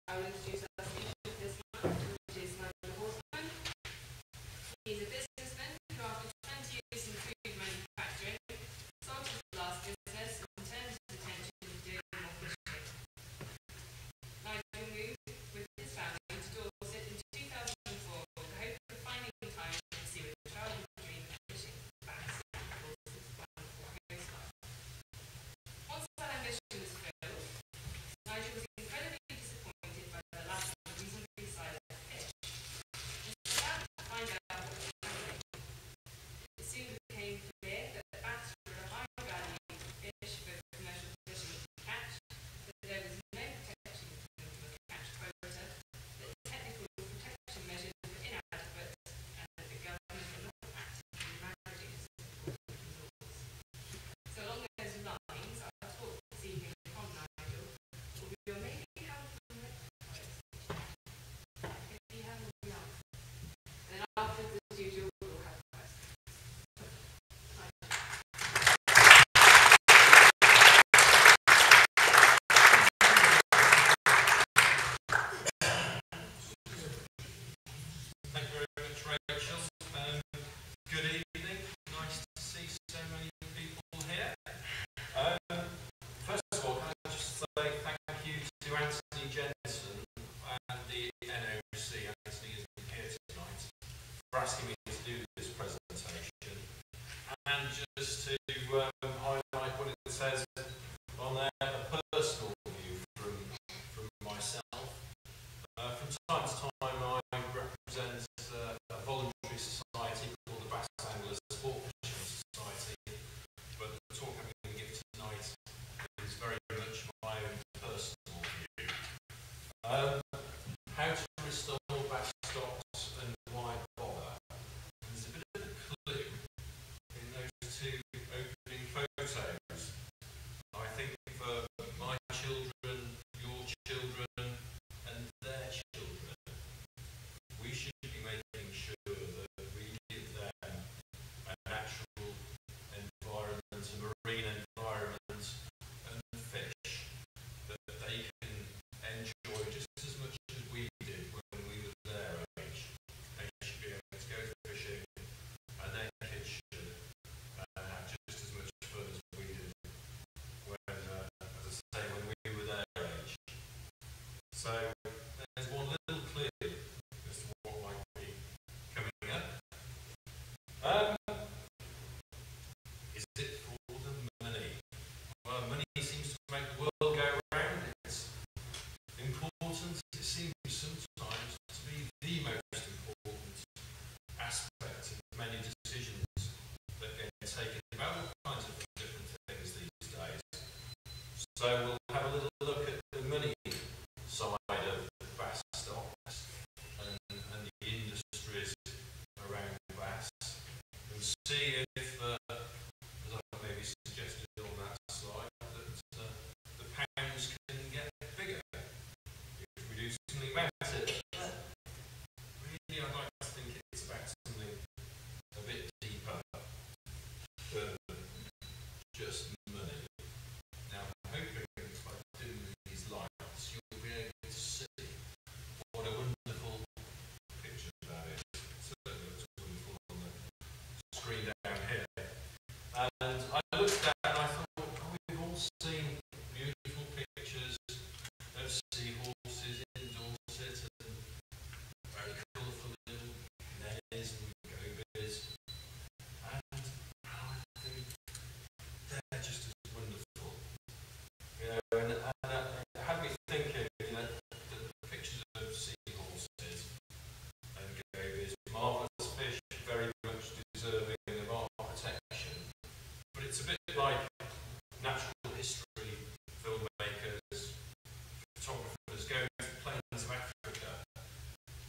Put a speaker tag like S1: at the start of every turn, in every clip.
S1: I will introduce our speaker this month, which is Nigel Horseman. He's a businessman who, after 20 years in food manufacturing, sold his last business and turned his attention to doing more fishing. Nigel moved with his family to Dorset in 2004 with the hope of finding time to pursue a childhood dream of fishing bass on Dorset's wonderful coastline. Once that ambition was fulfilled, Nigel was incredibly disappointed by the lack of reasonably sized fish. He set out to find out what was happening. It soon became clear that bass were a high-value fish for commercial fishing to catch, that there was no protection from a catch quota, that technical protection measures were inadequate, and that the government were not actively managing this important resource. So along those lines, our talk this evening from Nigel will be on maybe how to recognize if you haven't enough. And after the usual, we'll have questions.
S2: Thank you very much, Rachel. Good evening. Nice to see so many people here. First of all, can I just say thank you to Anthony Jensen and the NOC. Anthony isn't here tonight, for asking me to do this presentation. And just to highlight what it says on there, a personal view from myself. From time to time, I represent a voluntary society called the Bass Anglers Sport Fishing Society, but the talk I'm going to give tonight is very much my own personal view. How to restore bass stocks and why bother? There's a bit of a clue in those two opening photos. I think for my children, your children, and their children, we should be making sure that we give them a natural environment, a marine environment, and fish that they can enjoy just as much as we did when we were their age. They should be able to go fishing, and their kids should have just as much fun as we did when, as I say, when we were their age. So there's one little clue as to what might be coming up. Is it for the money? Well, money seems to make the world go round. It's important. It seems sometimes to be the most important aspect of many decisions that get taken about all kinds of different things these days. So we'll have a little look at the money side of bass stocks and the industries around bass, and see if, as I maybe suggested on that slide, that the pounds can get bigger if we do something about it. Really, I'd like to think it's about something a bit deeper than just money. Now, I'm hoping by doing these lights, you'll be able to see what a wonderful picture that is. It certainly looks wonderful on the screen down here. And I looked at it and I thought, oh, we've all seen beautiful pictures of seahorses in Dorset and very colourful little nays and gobies. And I think they're just as wonderful. You know, and it had me thinking, you know, the pictures of seahorses and gobies, marvellous fish, very much deserving of our protection. But it's a bit like natural history filmmakers, photographers going to the plains of Africa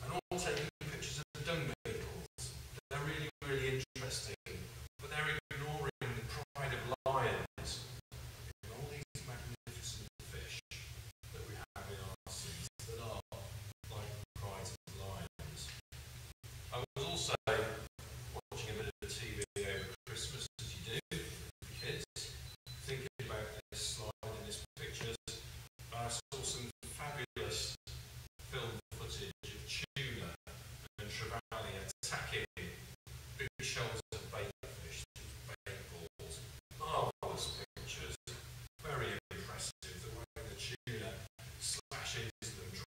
S2: and all taking pictures of the dung beetles. They're really, really interesting, but they're ignoring the pride of lions and all these magnificent fish that we have in our seas that are like the pride of lions. I was also watching a bit of TV over Christmas, as you do with kids, thinking about this slide and these pictures. I saw some fabulous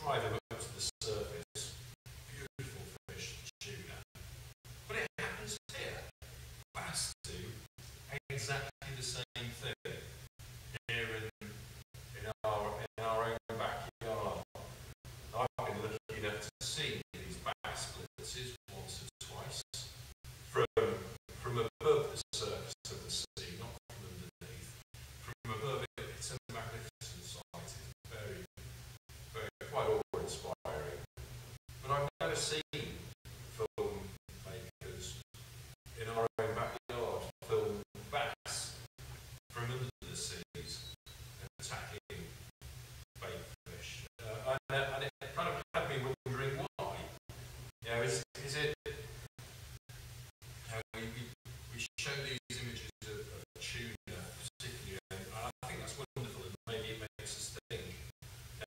S2: drive them up to the surface. Beautiful fish, tuna. But it happens here. Bass do exactly the same thing here in our own backyard. I've been lucky enough to see these bass blitzes once or twice from above the surface of the sea, not from underneath. From above it, it's a magnificent sight. It's very, very, quite awe-inspiring. But I've never seen filmmakers in our own backyard film bass from under the seas attacking bait fish. And it kind of had me wondering why. You know, is it? We show these images of tuna, particularly, and I think that's wonderful, and maybe it makes us think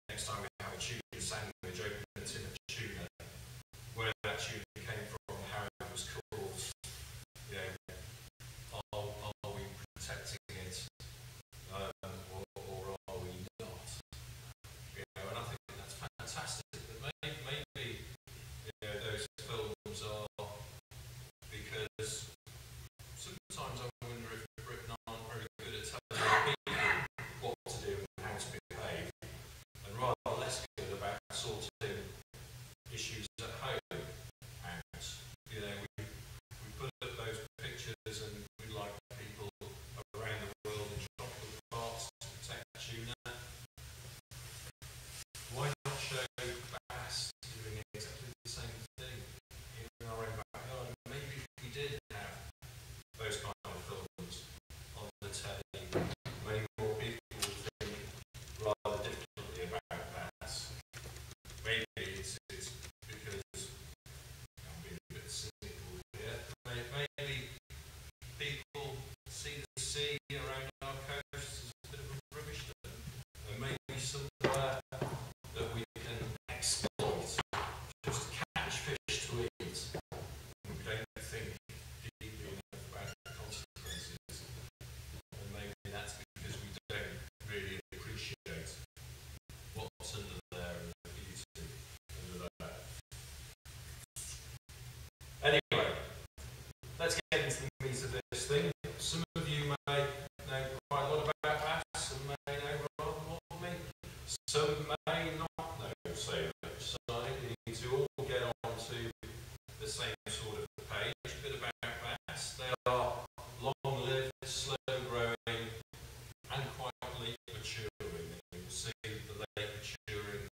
S2: next time we have a tuna sandwich, open a tin of tuna, where that tuna came from, how it was caught. You know, are we protecting it, or are we not? You know, and I think that's fantastic. But maybe you know, those films are because sometimes I wonder if Britain aren't very good at telling people what to do and how to behave, and rather less good about sorting issues at home out. You know, we put up those pictures and we like people around the world in tropical parts to protect tuna. Why not show bass doing exactly the same thing in our own backyard? And maybe if we did have those kind of films on the telly, many more people would think rather differently about bass. Maybe it's because I'm being a bit cynical here. Maybe people see the sea around our coasts as a bit of a rubbish dump, and maybe somewhere that we can exploit just to catch fish to eat. We don't think deeply enough about the consequences, and maybe that's because we don't really appreciate what's under there and the beauty under there. Anyway, let's get into the meat of this thing. Some of you may know quite a lot about bass and may know rather more than me. Some may not know so much. So I think we need to all get onto the same sort of page. A bit about bass. They are long-lived, slow-growing, and quite late maturing. You will see the late maturing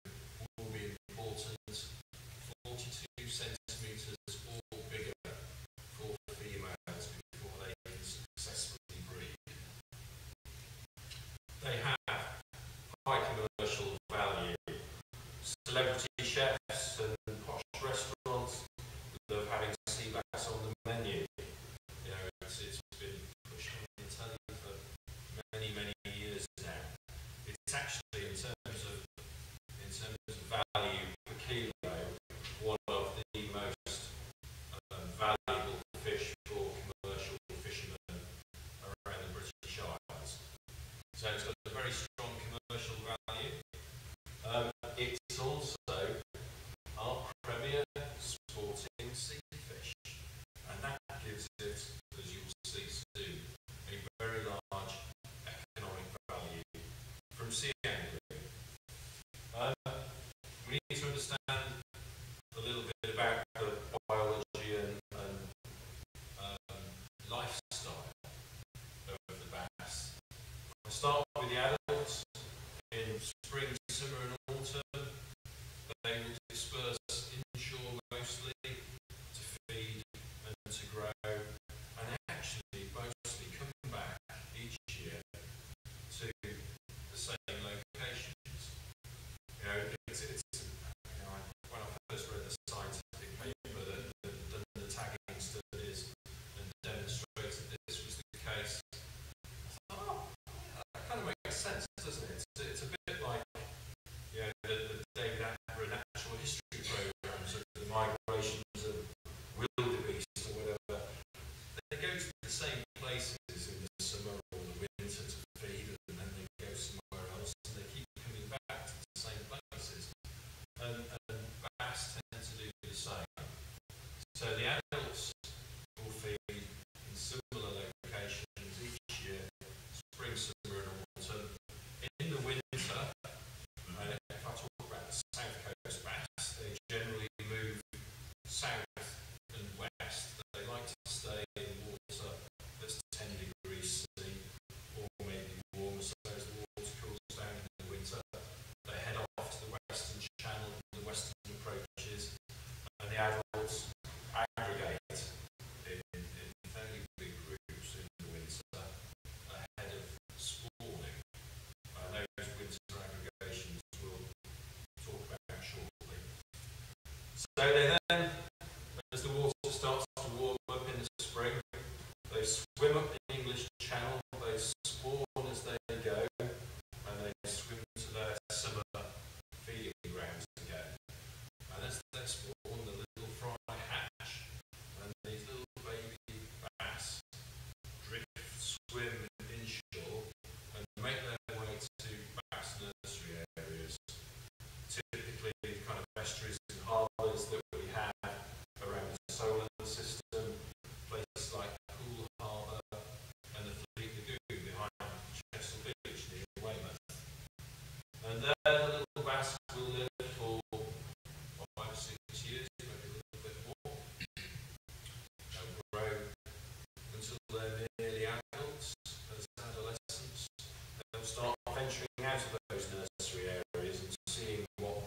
S2: will be important. 42 centimetres or bigger for females before they can successfully breed. They have high commercial value. Celebrity chefs and posh restaurants love having sea bass on the menu. You know, it's been pushed on the telly for many, many years now. It's actually, in terms of value per kilo, one of the most valuable fish for commercial fishermen around the British Isles. So it's got a very strong commercial value. It's also our premier sporting sea fish, and that gives it, as you will see soon, a very large economic value from sea angling. We need to understand a little bit about the biology and lifestyle of the bass. I'll start with the adults. In spring, summer and autumn, they will disperse inshore mostly to feed and to grow, and actually mostly come back each year to the same locations. You know, it's you know, when I first read the scientific paper that done the tagging studies and demonstrated this was the case, I thought, oh, yeah, that kind of makes sense, doesn't it? It's a bit like, you know, the David Attenborough Natural So they then, as the water starts to warm up in the spring, they swim up the English Channel, they spawn as they go, and they swim to their summer feeding grounds again. And as they spawn, the little fry hatch, and these little baby bass drift, swim inshore, and make their way to bass nursery areas. Typically, the kind of estuaries and harbours that we have around the solar system, places like Poole Harbour and the Fleet Lagoon behind Chesil Beach near Weymouth. And there the little bass will live for 5 or 6 years, maybe a little bit more. They'll grow until they're nearly adults, as adolescents. They'll start venturing out of those nursery areas and seeing what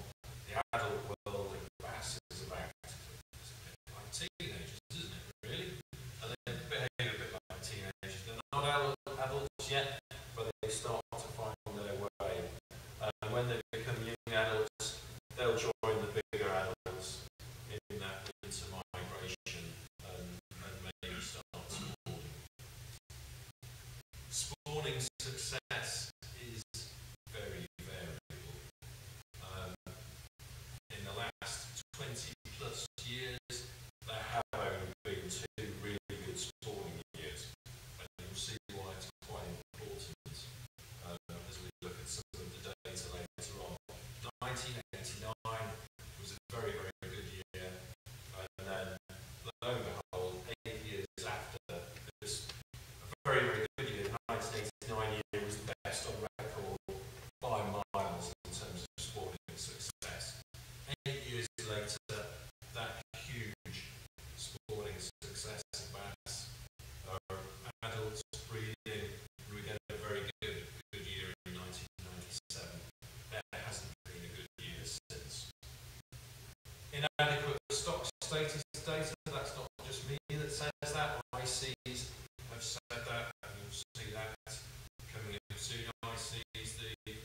S2: the adult world of bass is about. It's a bit like teenagers, isn't it, really? And they behave a bit like teenagers. They're not adults yet, but they start to find their way. And when they become young adults, they'll join the bigger adults in that intermigration and maybe start spawning. Spawning success is very variable. In the last 20 plus years, there have only been 2 really good spawning years, and you'll see why it's quite important as we look at some of the data later on. 1989 was a very, very good year, and then lo and behold, 8 years after this, a very, very good year, 1989 year was the best on record by miles in terms of spawning success. 8 years later, that huge spawning success of bass are adults breeding, and we get a very good year in 1997. There hasn't been a good year since. Inadequate stock status data, that's not just me that says that, ICES have said that, and you'll see that coming up soon. ICES, the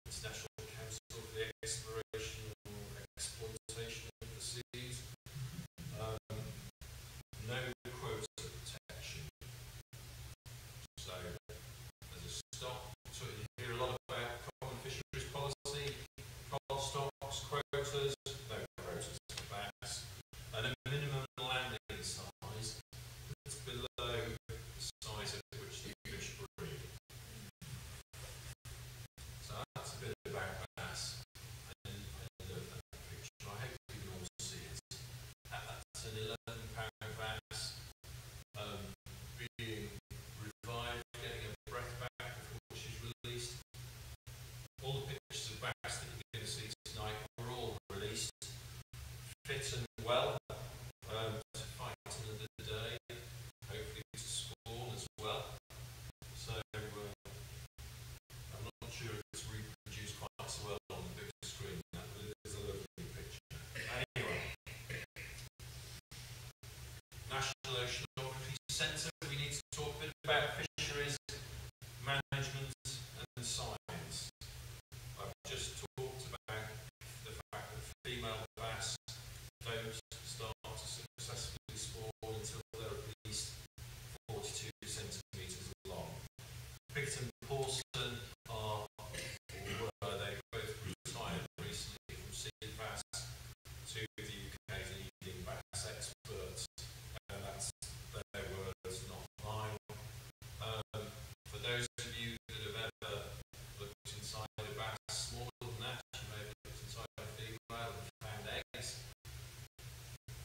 S2: International Council for the Exploration or Exploitation of the Seas. No quota protection. So, as a stock, so you hear a lot about common fisheries policy, cod stocks, quotas, no quotas for bass, and a minimum landing size that's below the size at which the fish breed. So that's a bit about bass. I love that picture. I hope you can all see it. That's an £11 bass being revived, getting a breath back before she's released. All the pictures of bass that you're going to see tonight were all released, fit and well, to fight another day, hopefully to spawn as well. So I'm not sure if it's reproduced quite so well on the big screen, but it is a lovely picture. Anyway, National Oceanography Centre, we need to talk a bit about fisheries, management and science. I've just talked about the fact that female bass don't start to successfully spawn until they're at least 42 centimetres long. Picton Porcelain are, or were they both retired recently from sea bass to the UK's leading bass experts, and that's their words, not mine. For those of you that have ever looked inside a bass smaller than that, you may have looked inside a female and found eggs.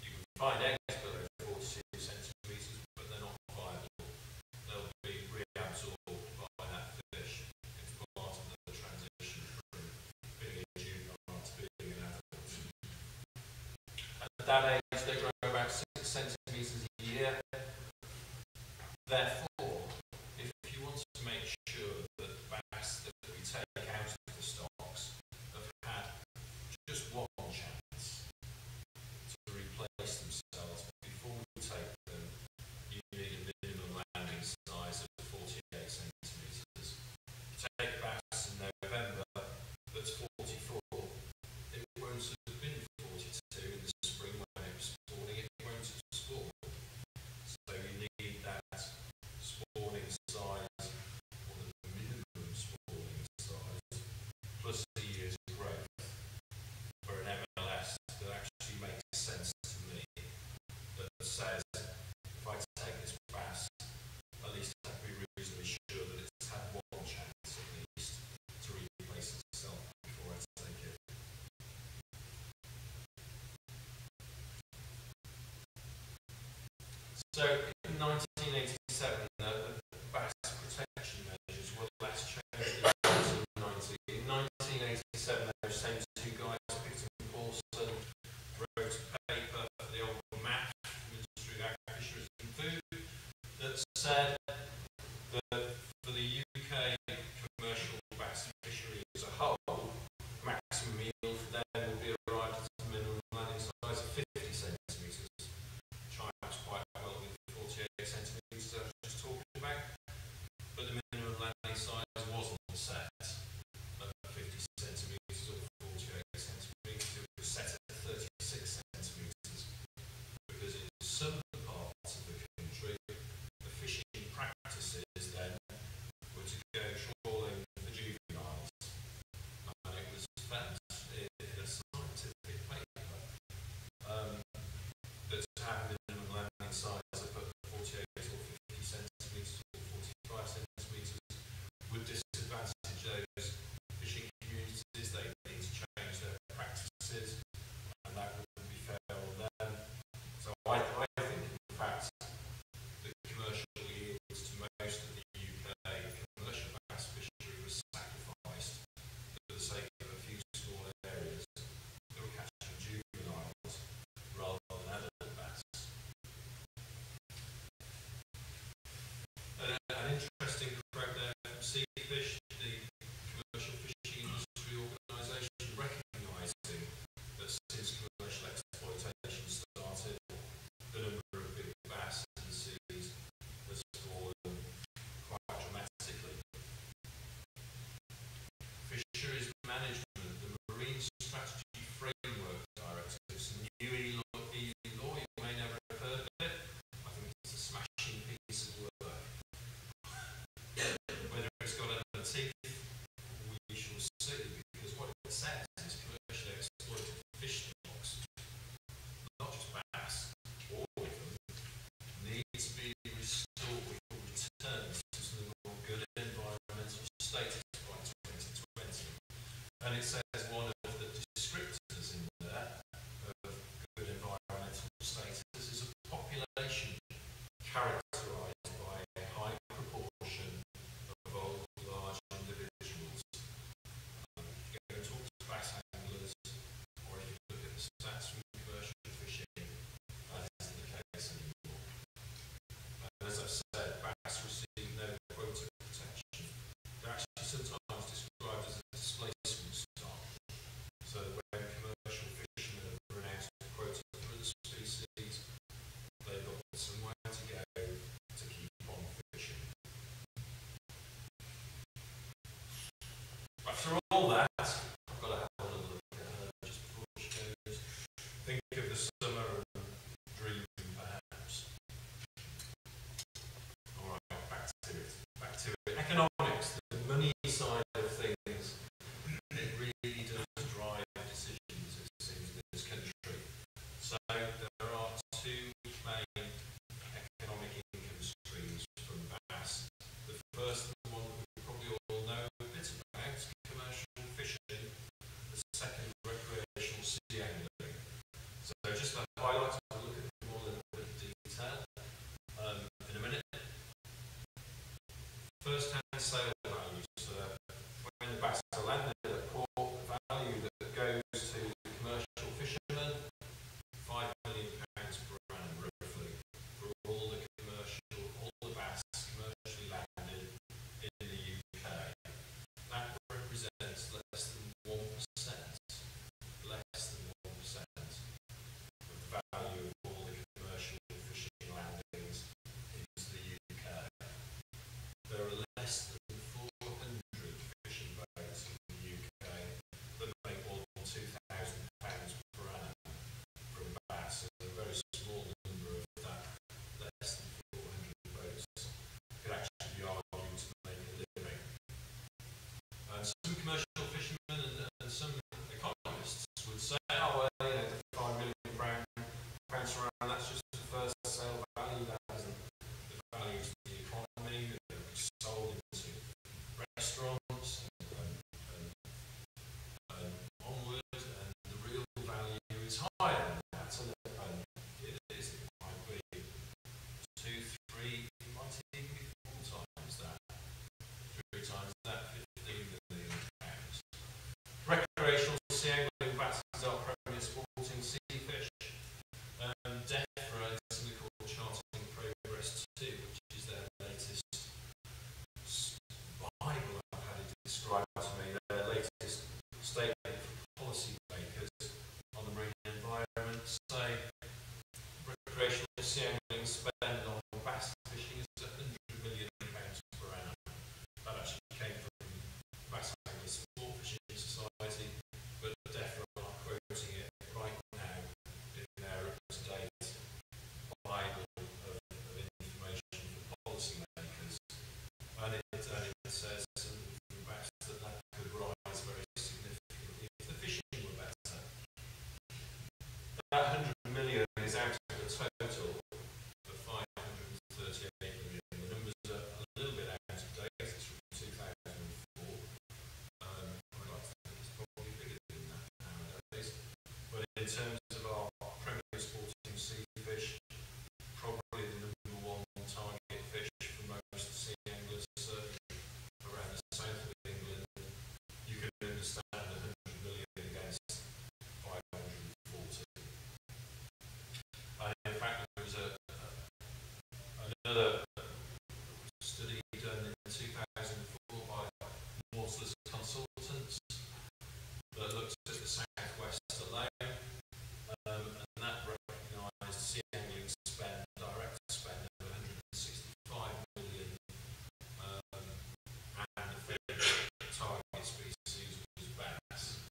S2: You can find eggs below 42 centimetres, but they're not viable. They'll be reabsorbed by that fish. It's part of the transition from being a juvenile to being an adult. At that age, they grow about 6 centimetres a year. Therefore, if you want to make sure that bass that we take out of the stocks have had just one chance to replace themselves before we take them, you need a minimum landing size of 48 centimetres. Take bass in November that's 44, it won't have been 48 says if I take this bass, at least I have to be reasonably sure that it's had one chance at least to replace itself before I take it. So in 1987, the bass protection measures were last changed in 1990. In 1987, those same two guys, Picton and Paulson, wrote a paper for the old MAP, Ministry of Fisheries and Food, that said that for the UK commercial bass fishery as a whole, maximum yield for them will be arrived at a minimum landing size of 50 centimetres, which chimes quite well with the 48 centimetres I was just talking about. But the minimum landing size wasn't set at 50 centimetres or 48 centimetres, it was set at 36 centimetres, because in some parts of the country, the fishing practices then were to go trawling for juveniles, and it was found in a scientific paper that to have a minimum landing size of 48 or 50 centimetres or 45 centimetres would disadvantage those fishing communities. They need to change their practices, and that wouldn't be fair on them. So I think, in fact, the commercial yields to most of the UK commercial bass fishery was sacrificed for the sake of a few small areas that were catching juveniles rather than adult bass. An interesting quote there from Seafish, the commercial fishing industry organisation, recognising that since commercial exploitation started, the number of big bass in the seas has fallen quite dramatically. Fisheries Management, the Marine Strategy Framework Directives, new law, you may never have heard of it. I think it's a smashing piece of work. Whether it's got any teeth, we shall see, because what it says is commercially exploited fish stocks, not just bass, all of them, need to be restored or returned to some more good environmental status by 2020. And it says one of the descriptors in there of good environmental status is a population characterised by a high proportion of old, large individuals. If you go and talk to bass anglers, or if you look at the stats from commercial fishing, that isn't the case anymore. And as I've said, bass receive no quota protection. They're actually sometimes described as a displacement stock, so that when commercial fishermen have run out of quota for the species, they've got somewhere to go to keep on fishing. After all that, I've got to have a little look at her just before she goes. Think of the summer and dream, perhaps. Alright, back to it. Back to it. Economics, the money side of things, it really does drive decisions, it seems, in this country. So there are two main economic income streams from bass. The first one we probably all know a bit about, commercial fishing. The second, recreational sea angling. So just to highlight, we'll look at them all in a bit of detail in a minute. First-hand sale value. So when the bass are landed at port, the value that goes to the commercial fishermen, £5 million per annum roughly, for all the bass commercially landed in the UK. That represents less than 1%, less than 1% of the value of all the commercial fishing landings into the UK. There are less than it's higher than that, and it is, it might be 2, 3, it might even be 4 times that, 3 times that, 15 million pounds. Recreational sea angling batters are Premier Sporting Sea Fish. DEFRA and something called Charting Progress 2, which is their latest Bible, I've had it described to me, their latest statement for policy makers on the marine environment. Say recreational sea angling spend on bass fishing is £100 million per annum. That actually came from Bass Anglers Sport Fishing Society, but DEFRA are quoting it right now in their up-to-date Bible of information for policy makers, and it says from Bass that could rise very significantly if the fishing were better. That 100 million is out of the total of 538 million. The numbers are a little bit out of date. It's from 2004. I'd like to think it's probably bigger than that nowadays. But in terms of our Premier Sporting Sea Fish, probably the #1 target fish for most sea anglers, certainly around the south of England. You can understand 100 million against 540. And in fact, there was another study done in 2004 by Morsel's Consultants that looked at the southwest alone, and that recognised sea angling spend, direct spend of 165 million, and the favourite target species was bass.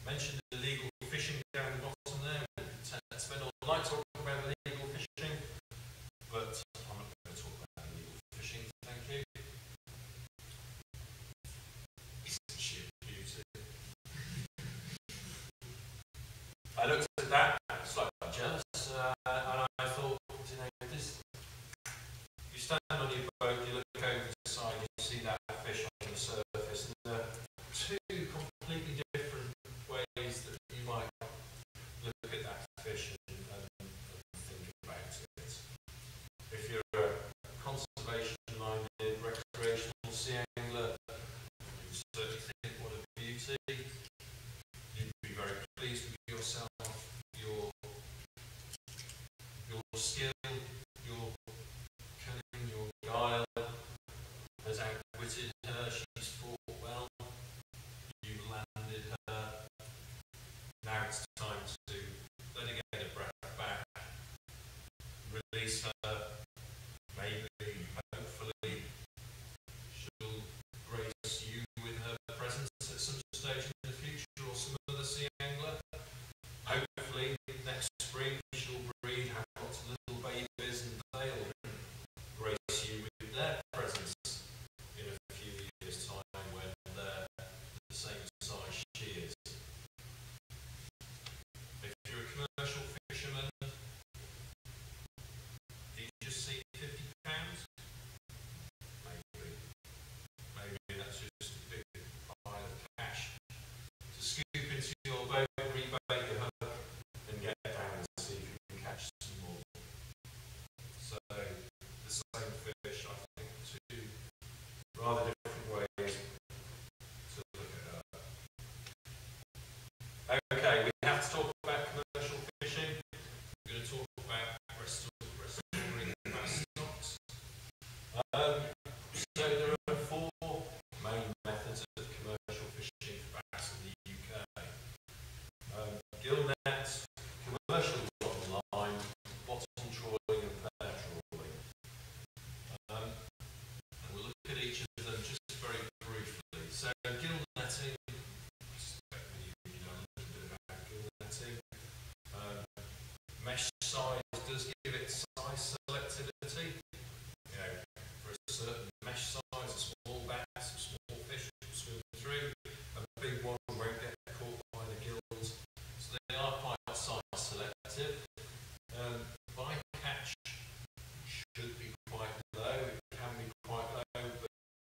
S2: Mentioned illegal fishing down the bottom there. We tend to spend all night talking about illegal fishing, but I'm not going to talk about illegal fishing, thank you. Isn't she a beauty? I looked at that, slightly jealous, and I thought, you know, this, you stand on your boat, you look over the side, you see that fish on the surface, and there are 2 completely different ways that you might look at that fish and think about it. If you're a conservation-minded recreational sea angler, you certainly think what a beauty. You'd be very pleased with yourself, your skill, your cunning, your guile has outwitted her. She's fought well. You've landed her. Now it's time to let her get her breath back, release her. Maybe, hopefully, she'll grace you with her presence at some stage in the future, or some other sea angler. Hopefully, next spring she'll breed, have lots of little babies, and they'll grace you with their presence in a few years' time when they're the same size she is. If you're a commercial fisherman, do you just see £50? Maybe. Maybe that's just a big pile of cash to scoop into your boat, rebait your hook, and get down and see if you can catch some more. So, the same fish, I think, 2 rather different ways to look at her. Okay, we have to talk about commercial fishing. We're going to talk about restoring bass stocks. So there are 4 main methods of commercial fishing for bass in the UK. Gill nets, commercial rod and line, bottom trawling and pair trawling. And we'll look at each of them just very briefly. So gill netting, I suspect many of you know a little bit about gill netting. Mesh size does give it size, so